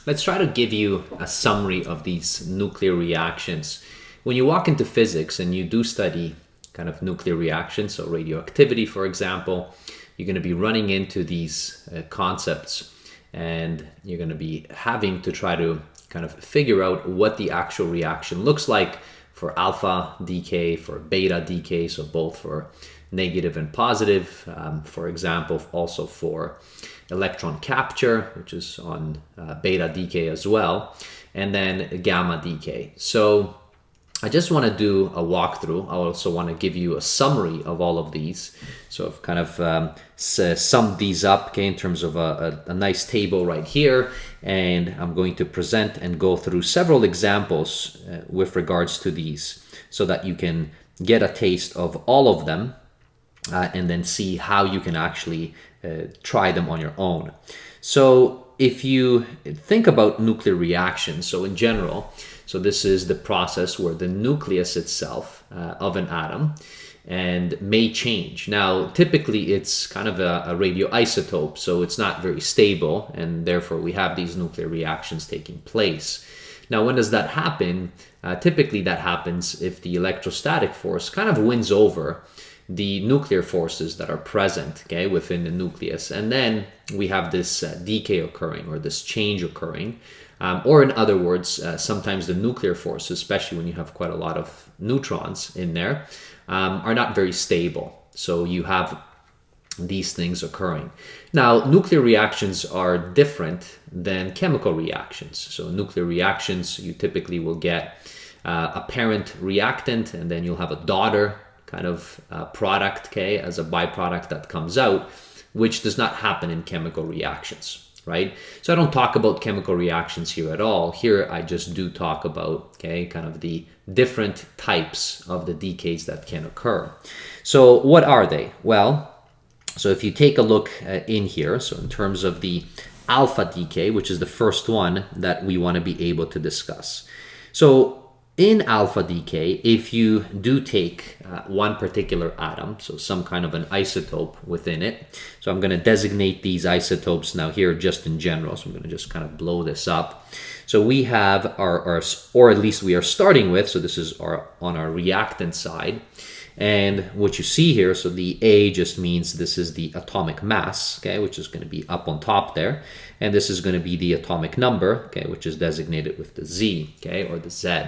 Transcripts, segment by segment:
let's try to give you a summary of these nuclear reactions. When you walk into physics and you do study kind of nuclear reactions, so radioactivity, for example, you're going to be running into these concepts, and you're going to be having to try to kind of figure out what the actual reaction looks like for alpha decay, for beta decay, so both for negative and positive, for example, also for electron capture, which is on beta decay as well, and then gamma decay. So I just want to do a walkthrough. I also want to give you a summary of all of these. So I've kind of summed these up, okay, in terms of a nice table right here. And I'm going to present and go through several examples with regards to these so that you can get a taste of all of them and then see how you can actually try them on your own. So if you think about nuclear reactions, so in general, so this is the process where the nucleus itself of an atom and may change. Now, typically it's kind of a radioisotope, so it's not very stable, and therefore we have these nuclear reactions taking place. Now, when does that happen? Typically that happens if the electrostatic force kind of wins over the nuclear forces that are present, okay, within the nucleus. And then we have this decay occurring, or this change occurring. Or in other words, sometimes the nuclear forces, especially when you have quite a lot of neutrons in there, are not very stable. So you have these things occurring. Now, nuclear reactions are different than chemical reactions. So nuclear reactions, you typically will get a parent reactant, and then you'll have a daughter kind of product, okay, as a byproduct that comes out, which does not happen in chemical reactions. Right? So I don't talk about chemical reactions here at all. Here I just do talk about, okay, kind of the different types of the decays that can occur. So what are they? Well, so if you take a look in here, so in terms of the alpha decay, which is the first one that we want to be able to discuss. So in alpha decay, if you do take one particular atom, so some kind of an isotope within it, so I'm going to designate these isotopes now here just in general, so I'm going to just kind of blow this up. So we have our or at least we are starting with, so this is on our reactant side, and what you see here, so the A just means this is the atomic mass, okay, which is going to be up on top there, and this is going to be the atomic number, okay, which is designated with the Z, okay, or the Z.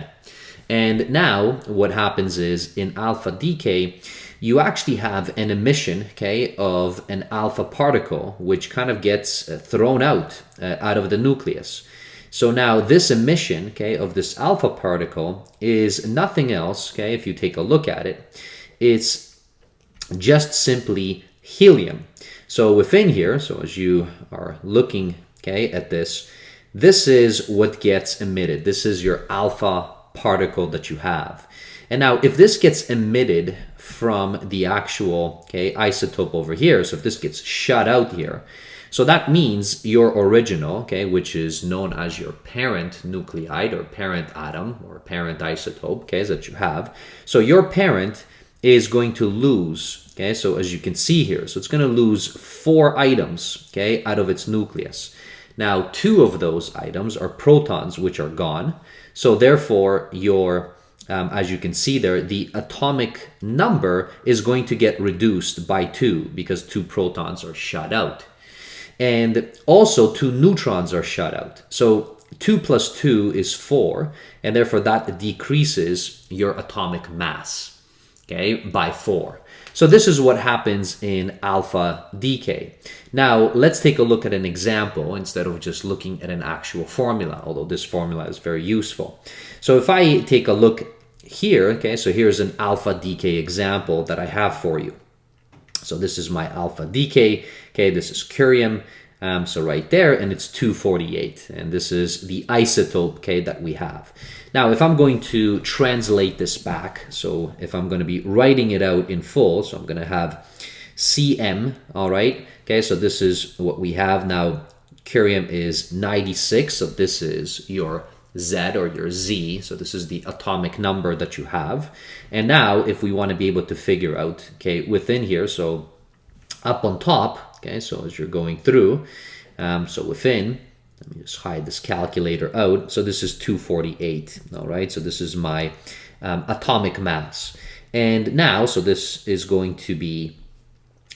And now what happens is in alpha decay, you actually have an emission, okay, of an alpha particle, which kind of gets thrown out of the nucleus. So now this emission, okay, of this alpha particle is nothing else, okay, if you take a look at it, it's just simply helium. So within here, so as you are looking, okay, at this, this is what gets emitted. This is your alpha particle that you have. And now if this gets emitted from the actual, okay, isotope over here, so if this gets shut out here, so that means your original, okay, which is known as your parent nuclide or parent atom or parent isotope, okay, that you have. So your parent is going to lose, okay, so as you can see here, so it's going to lose 4 items, okay, out of its nucleus. Now 2 of those items are protons, which are gone. So therefore your, as you can see there, the atomic number is going to get reduced by 2 because 2 protons are shut out. And also 2 neutrons are shut out. So 2 plus 2 is 4, and therefore that decreases your atomic mass, okay, by 4. So this is what happens in alpha decay. Now let's take a look at an example instead of just looking at an actual formula, although this formula is very useful. So if I take a look here, okay, so here's an alpha decay example that I have for you. So this is my alpha decay, okay, this is curium, so right there, and it's 248, and this is the isotope, okay, that we have. Now, if I'm going to translate this back, so if I'm going to be writing it out in full, so I'm going to have Cm, all right, okay, so this is what we have now. Curium is 96, so this is your Z or your Z, so this is the atomic number that you have. And now if we want to be able to figure out, okay, within here, so up on top, okay, so as you're going through, so within, let me just hide this calculator out. So this is 248, all right? So this is my atomic mass. And now, so this is going to be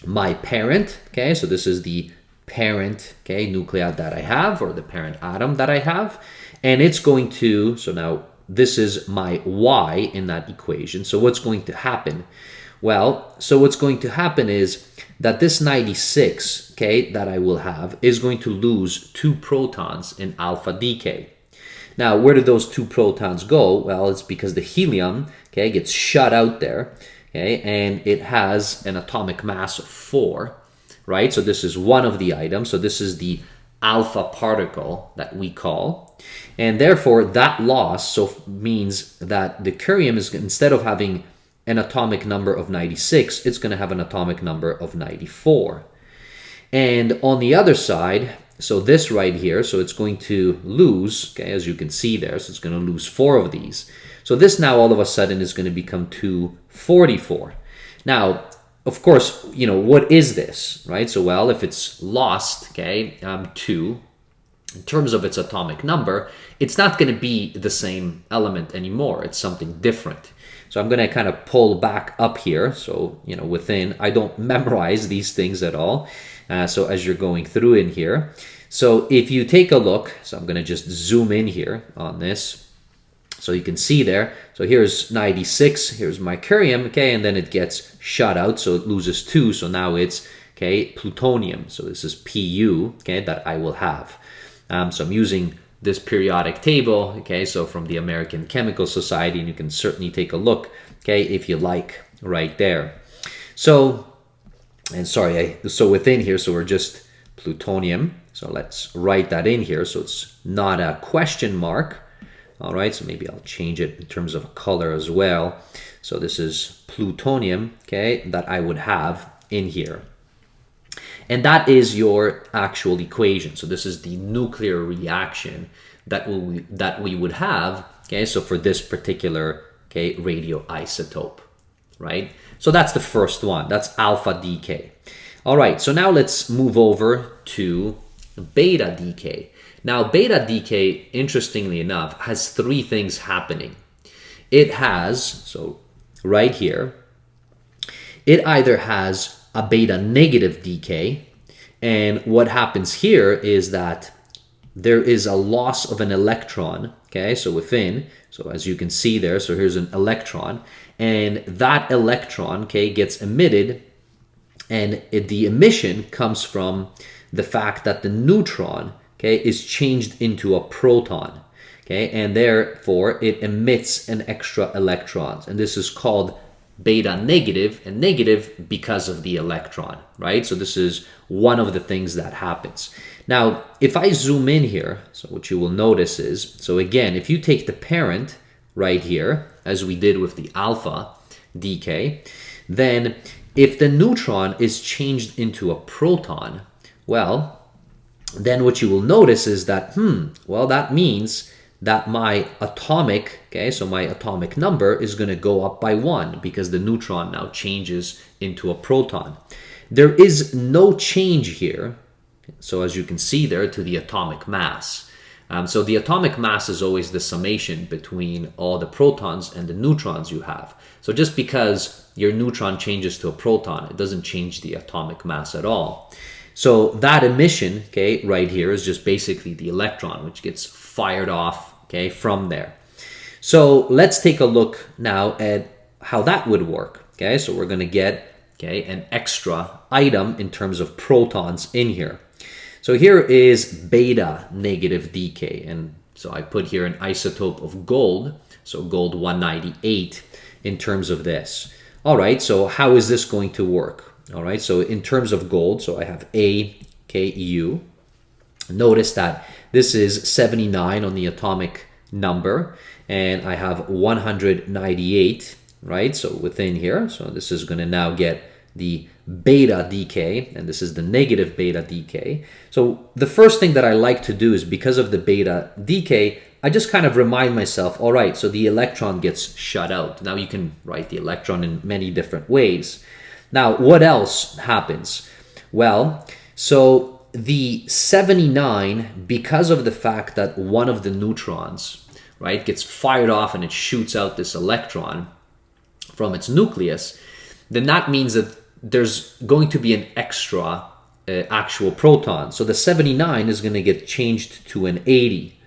my parent, okay? So this is the parent, okay, nuclide that I have, or the parent atom that I have. And it's going to, so now this is my Y in that equation. So what's going to happen? Well, so what's going to happen is that this 96, okay, that I will have is going to lose 2 protons in alpha decay. Now, where do those 2 protons go? Well, it's because the helium, okay, gets shut out there, okay, and it has an atomic mass of 4, right? So this is one of the items. So this is the alpha particle that we call. And therefore, that loss so means that the curium is, instead of having an atomic number of 96, it's going to have an atomic number of 94. And on the other side, so this right here, so it's going to lose, okay, as you can see there, so it's going to lose 4 of these. So this now all of a sudden is going to become 244. Now, of course, you know, what is this, right? So, well, if it's lost, okay, 2, in terms of its atomic number, it's not going to be the same element anymore. It's something different. So I'm going to kind of pull back up here. So, you know, within, I don't memorize these things at all. So as you're going through in here. So if you take a look, so I'm going to just zoom in here on this. So you can see there. So here's 96. Here's my curium, okay, and then it gets shut out. So it loses 2. So now it's, okay, plutonium. So this is Pu, okay, that I will have. So I'm using this periodic table, okay, so from the American Chemical Society, and you can certainly take a look, okay, if you like, right there. So, and sorry, so within here, so we're just plutonium. So let's write that in here. So it's not a question mark. All right, so maybe I'll change it in terms of color as well. So this is plutonium, okay, that I would have in here. And that is your actual equation. So this is the nuclear reaction that we would have, okay, so for this particular, okay, radioisotope, right? So that's the first one. That's alpha decay. All right, so now let's move over to beta decay. Now, beta decay, interestingly enough, has 3 things happening. It has, so right here, it either has a beta negative decay, and what happens here is that there is a loss of an electron, okay, so within, so as you can see there, so here's an electron, and that electron, okay, gets emitted, and the emission comes from the fact that the neutron, okay, is changed into a proton, okay, and therefore it emits an extra electrons, and this is called beta negative, and negative because of the electron, right? So this is one of the things that happens. Now, if I zoom in here, so what you will notice is, so again, if you take the parent right here, as we did with the alpha decay, then if the neutron is changed into a proton, well, then what you will notice is that, well, that means that my atomic, okay, so my atomic number is going to go up by 1 because the neutron now changes into a proton. There is no change here, so as you can see there, to the atomic mass. So the atomic mass is always the summation between all the protons and the neutrons you have. So just because your neutron changes to a proton, it doesn't change the atomic mass at all. So that emission, okay, right here is just basically the electron, which gets fired off, okay, from there. So let's take a look now at how that would work, okay? So we're going to get, okay, an extra item in terms of protons in here. So here is beta negative decay, and so I put here an isotope of gold, so gold 198 in terms of this. All right, so how is this going to work? All right, so in terms of gold, so I have AKU. Notice that this is 79 on the atomic number, and I have 198, right? So within here, so this is going to now get the beta decay, and this is the negative beta decay. So the first thing that I like to do is, because of the beta decay, I just kind of remind myself, all right, so the electron gets shut out. Now you can write the electron in many different ways. Now, what else happens? Well, so the 79, because of the fact that one of the neutrons, right, gets fired off and it shoots out this electron from its nucleus, then that means that there's going to be an extra actual proton. So the 79 is going to get changed to an 80.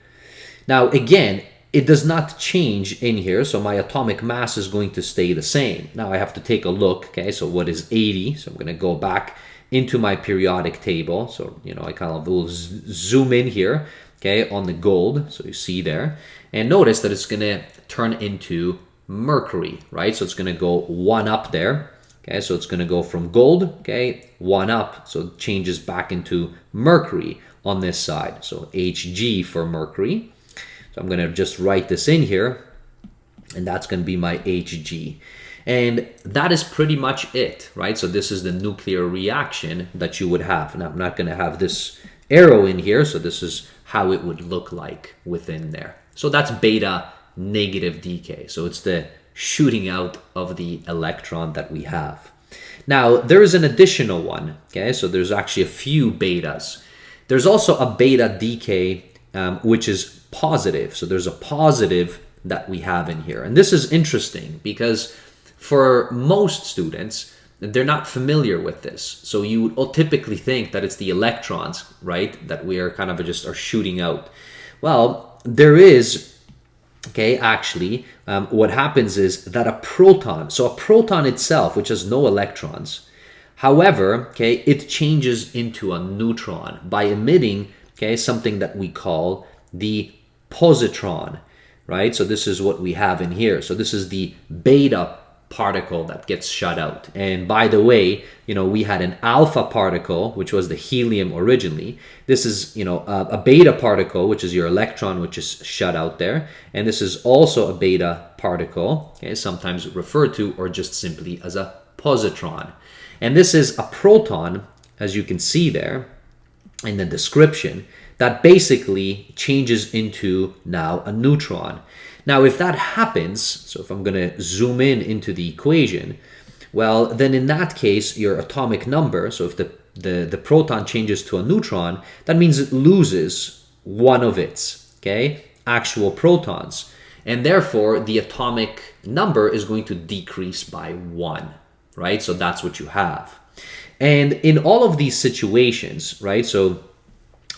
Now, again, it does not change in here, so my atomic mass is going to stay the same. Now I have to take a look, okay, so what is 80? So I'm going to go back into my periodic table. So, you know, I kind of will zoom in here, okay, on the gold. So you see there, and notice that it's going to turn into mercury, right? So it's going to go one up there. Okay, so it's going to go from gold, okay, one up, so it changes back into mercury on this side. So Hg for mercury. So I'm going to just write this in here, and that's going to be my Hg. And that is pretty much it, right? So this is the nuclear reaction that you would have. Now I'm not going to have this arrow in here, so this is how it would look like within there. So that's beta negative decay. So it's the shooting out of the electron that we have. Now, there is an additional one, okay? So there's actually a few betas. There's also a beta decay, which is positive. So there's a positive that we have in here. And this is interesting because for most students, they're not familiar with this. So you would typically think that it's the electrons, right, that we are kind of just are shooting out. Well, there is, okay, actually, what happens is that a proton, so a proton itself, which has no electrons, however, okay, it changes into a neutron by emitting, okay, something that we call the positron, right? So this is what we have in here. So this is the beta particle that gets shut out. And by the way, you know, we had an alpha particle, which was the helium originally. This is, you know, a beta particle, which is your electron, which is shut out there. And this is also a beta particle, okay, sometimes referred to or just simply as a positron. And this is a proton, as you can see there in the description, that basically changes into now a neutron. Now, if that happens, so if I'm going to zoom in into the equation, well, then in that case, your atomic number, so if the proton changes to a neutron, that means it loses one of its, okay, actual protons. And therefore, the atomic number is going to decrease by 1, right? So that's what you have. And in all of these situations, right, so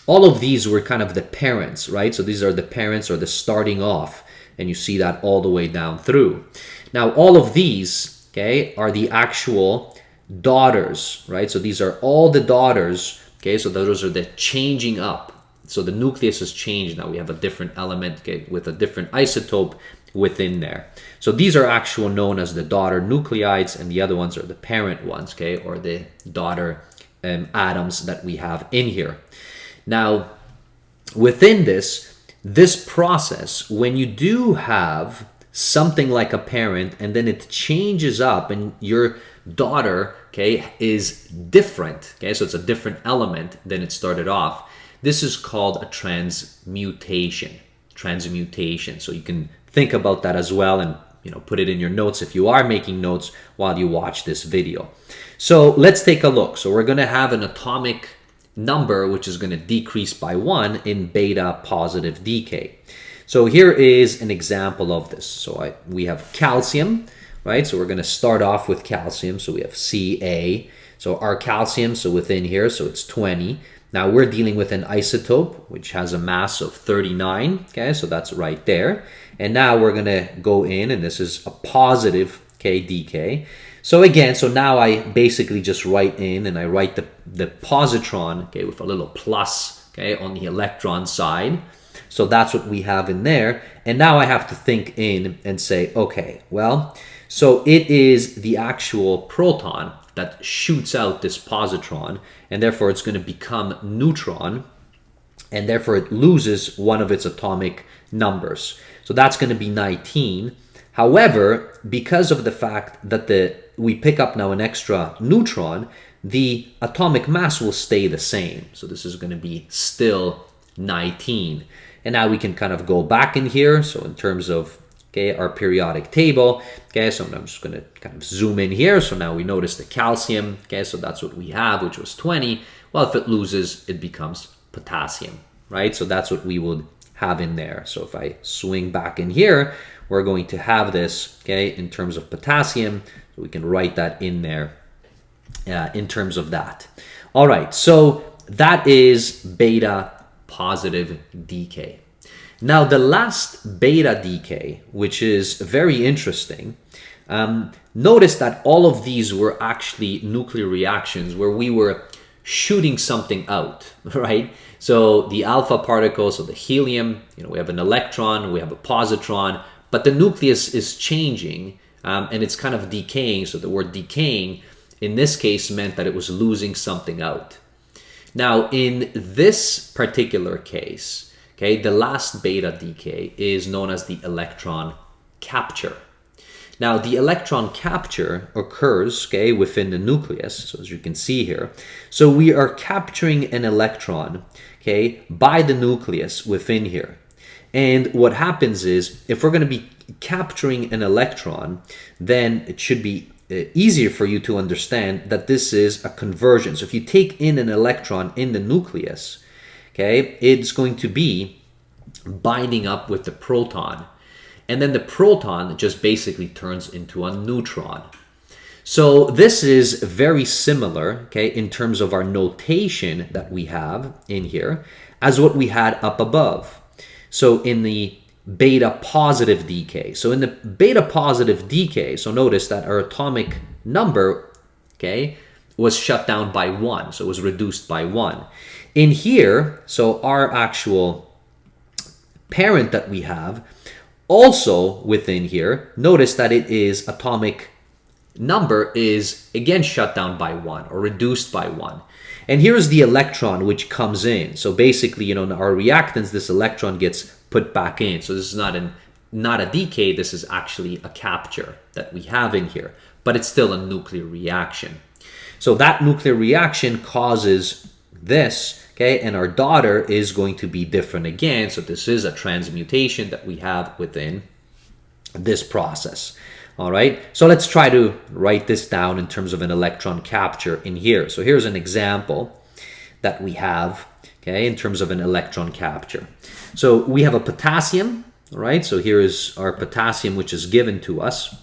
all of these were kind of the parents, right? So these are the parents or the starting off. And you see that all the way down through. Now, all of these, okay, are the actual daughters, right? So these are all the daughters, okay? So those are the changing up. So the nucleus has changed. Now we have a different element, okay, with a different isotope within there. So these are actual known as the daughter nuclides, and the other ones are the parent ones, okay, or the daughter atoms that we have in here. Now, within this process, when you do have something like a parent and then it changes up and your daughter, okay, is different, okay, so it's a different element than it started off, this is called a transmutation. So you can think about that as well and, you know, put it in your notes if you are making notes while you watch this video. So let's take a look. So we're going to have an atomic number which is going to decrease by 1 in beta positive decay. So here is an example of this. So we have calcium, right? So we're going to start off with calcium. So we have Ca. So our calcium, so within here, so it's 20. Now we're dealing with an isotope which has a mass of 39. Okay, so that's right there. And now we're going to go in, and this is a positive, okay, decay. So again, so now I basically just write in, and I write the positron, okay, with a little plus, okay, on the electron side. So that's what we have in there. And now I have to think in and say, okay, well, so it is the actual proton that shoots out this positron, and therefore it's going to become neutron, and therefore it loses one of its atomic numbers. So that's going to be 19. However, because of the fact that we pick up now an extra neutron, the atomic mass will stay the same. So this is going to be still 19. And now we can kind of go back in here. So in terms of, okay, our periodic table, okay, so I'm just going to kind of zoom in here. So now we notice the calcium, okay, so that's what we have, which was 20. Well, if it loses, it becomes potassium, right? So that's what we would have in there. So if I swing back in here, we're going to have this, okay, in terms of potassium. So we can write that in there in terms of that. All right, so that is beta positive decay. Now, the last beta decay, which is very interesting, notice that all of these were actually nuclear reactions where we were shooting something out, right? So the alpha particles, so the helium, we have an electron, we have a positron, but the nucleus is changing and it's kind of decaying. So the word decaying in this case meant that it was losing something out. Now, in this particular case, okay, the last beta decay is known as the electron capture. Now, the electron capture occurs, okay, within the nucleus, so as you can see here. So we are capturing an electron, okay, by the nucleus within here. And what happens is, if we're going to be capturing an electron, then it should be easier for you to understand that this is a conversion. So if you take in an electron in the nucleus, okay, it's going to be binding up with the proton. And then the proton just basically turns into a neutron. So this is very similar, okay, in terms of our notation that we have in here as what we had up above. So in the beta positive decay. So in the beta positive decay, so notice that our atomic number, okay, was shut down by 1. So it was reduced by 1. In here, so our actual parent that we have, also within here, notice that it is atomic number is again shut down by 1 or reduced by 1. And here is the electron which comes in. So basically, in our reactants, this electron gets put back in. So this is not a decay, this is actually a capture that we have in here, but it's still a nuclear reaction. So that nuclear reaction causes this, okay, and our daughter is going to be different again. So this is a transmutation that we have within this process. All right, so let's try to write this down in terms of an electron capture in here. So here's an example that we have, okay, in terms of an electron capture. So we have a potassium, all right? So here is our potassium, which is given to us.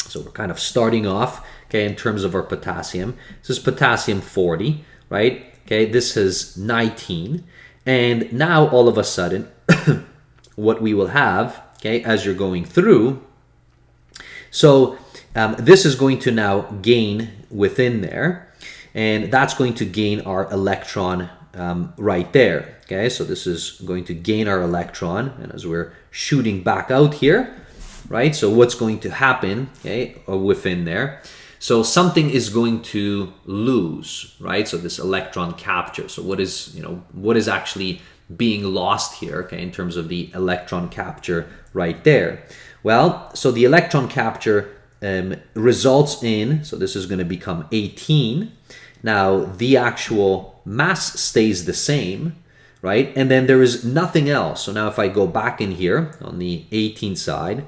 So we're kind of starting off, okay, in terms of our potassium. This is potassium 40, right? Okay, this is 19. And now all of a sudden, what we will have, okay, as you're going through, so this is going to now gain within there, and that's going to gain our electron right there. Okay, so this is going to gain our electron, and as we're shooting back out here, right? So what's going to happen, okay, within there? So something is going to lose, right? So this electron capture. So what is actually being lost here, okay, in terms of the electron capture right there? Well, so the electron capture results in, so this is going to become 18. Now the actual mass stays the same, right? And then there is nothing else. So now if I go back in here on the 18 side,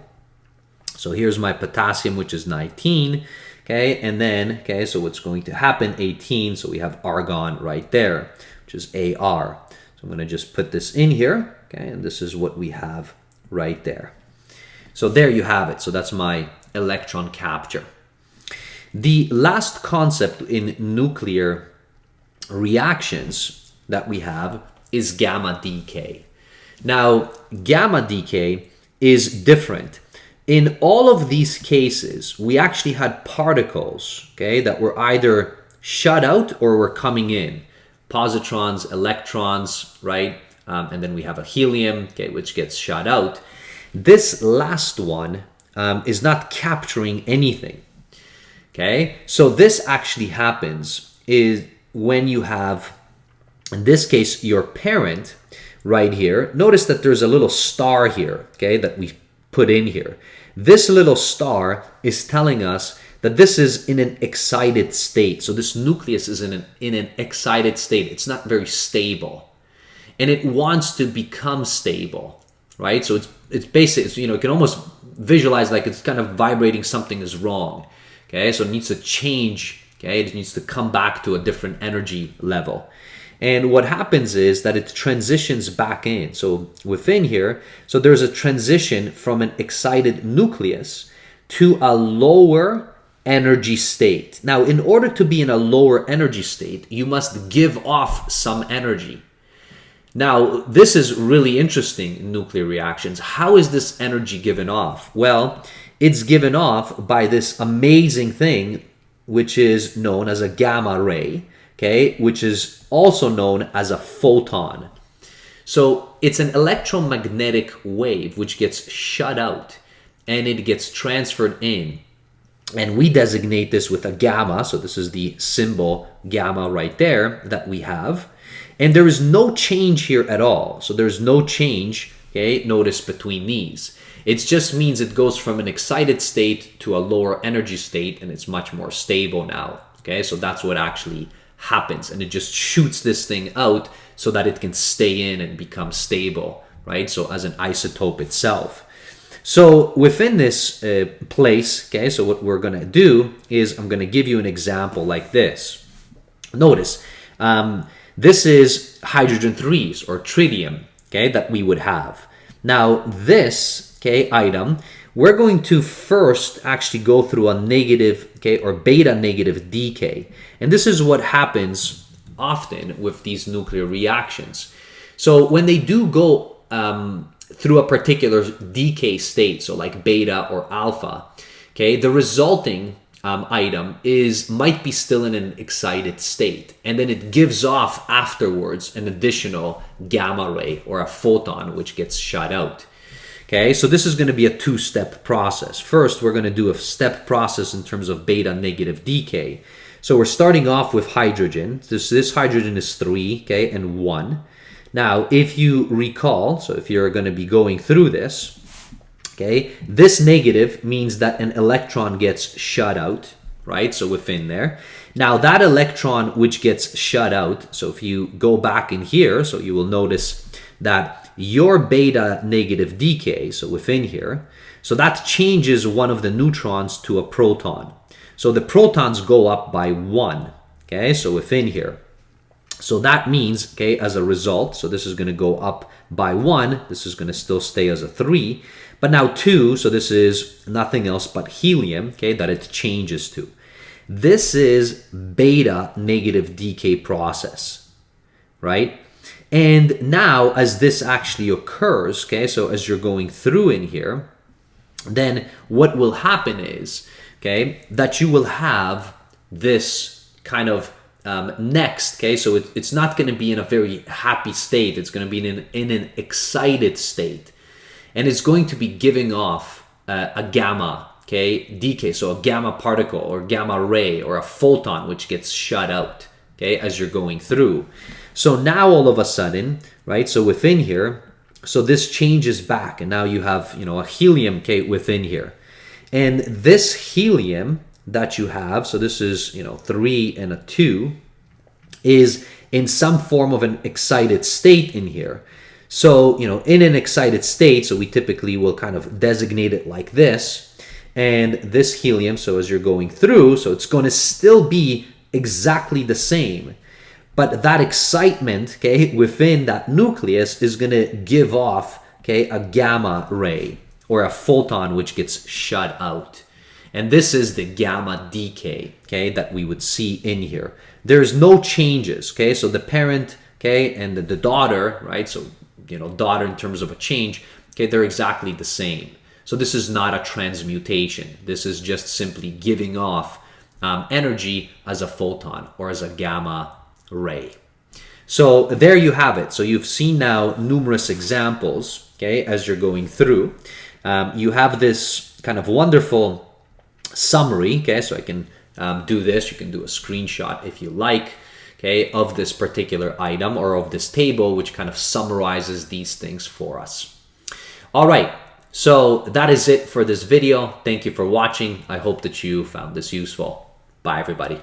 so here's my potassium, which is 19, okay? And then, okay, so what's going to happen, 18, so we have argon right there, which is Ar. So I'm going to just put this in here, okay? And this is what we have right there. So there you have it. So that's my electron capture. The last concept in nuclear reactions that we have is gamma decay. Now, gamma decay is different. In all of these cases, we actually had particles, okay, that were either shut out or were coming in. Positrons, electrons, right? And then we have a helium, okay, which gets shut out. This last one is not capturing anything. Okay, so this actually happens is when you have, in this case, your parent right here. Notice that there's a little star here, okay, that we put in here. This little star is telling us that this is in an excited state. So this nucleus is in an excited state. It's not very stable, and it wants to become stable, right? So it's basically, you can almost visualize like it's kind of vibrating, something is wrong. Okay, so it needs to change, Okay, it needs to come back to a different energy level. And what happens is that it transitions back in. So within here, so there's a transition from an excited nucleus to a lower energy state. Now, in order to be in a lower energy state, you must give off some energy. Now, this is really interesting in nuclear reactions. How is this energy given off? Well, it's given off by this amazing thing, which is known as a gamma ray, okay, which is also known as a photon. So it's an electromagnetic wave which gets shut out and it gets transferred in. And we designate this with a gamma. So this is the symbol gamma right there that we have. And there is no change here at all. So there's no change, okay, notice between these. It just means it goes from an excited state to a lower energy state, and it's much more stable now. Okay, so that's what actually happens. And it just shoots this thing out so that it can stay in and become stable, right? So as an isotope itself. So within this place, okay, so what we're going to do is I'm going to give you an example like this. Notice, this is hydrogen 3s or tritium, okay, that we would have. Now this, okay, item, we're going to first actually go through a negative, okay, or beta negative decay. And this is what happens often with these nuclear reactions. So when they do go through a particular decay state, so like beta or alpha, okay, the resulting item might be still in an excited state, and then it gives off afterwards an additional gamma ray or a photon which gets shot out. Okay, so this is going to be a two-step process. First, we're going to do a step process in terms of beta negative decay. So we're starting off with hydrogen. This hydrogen is 3, okay, and 1. Now, if you recall, so if you're going to be going through this, okay, this negative means that an electron gets shut out, right? So within there. Now that electron which gets shut out, so if you go back in here, so you will notice that your beta negative decay, so within here, so that changes one of the neutrons to a proton. So the protons go up by 1, okay, so within here. So that means, okay, as a result, so this is going to go up by 1, this is going to still stay as a 3, but now 2, so this is nothing else but helium, okay, that it changes to. This is beta negative decay process, right? And now as this actually occurs, okay, so as you're going through in here, then what will happen is, okay, that you will have this kind of next, okay, so it's not going to be in a very happy state, it's going to be in an excited state, and it's going to be giving off a gamma, okay, decay, so a gamma particle or gamma ray or a photon which gets shut out, okay, as you're going through. So now all of a sudden, right, so within here, so this changes back, and now you have, you know, a helium, okay, within here. And this helium that you have, so this is, you know, 3 and a 2, is in some form of an excited state in here. So, you know, in an excited state, so we typically will kind of designate it like this, and this helium, so as you're going through, so it's going to still be exactly the same. But that excitement, okay, within that nucleus is going to give off, okay, a gamma ray or a photon which gets shut out. And this is the gamma decay, okay, that we would see in here. There's no changes, okay? So the parent, okay, and the daughter, right? So, you know, daughter in terms of a change, okay, they're exactly the same. So this is not a transmutation. This is just simply giving off energy as a photon or as a gamma ray. So there you have it. So you've seen now numerous examples, okay, as you're going through. You have this kind of wonderful summary, okay, so I can do this. You can do a screenshot if you like, okay, of this particular item or of this table, which kind of summarizes these things for us. All right, so that is it for this video. Thank you for watching. I hope that you found this useful. Bye, everybody.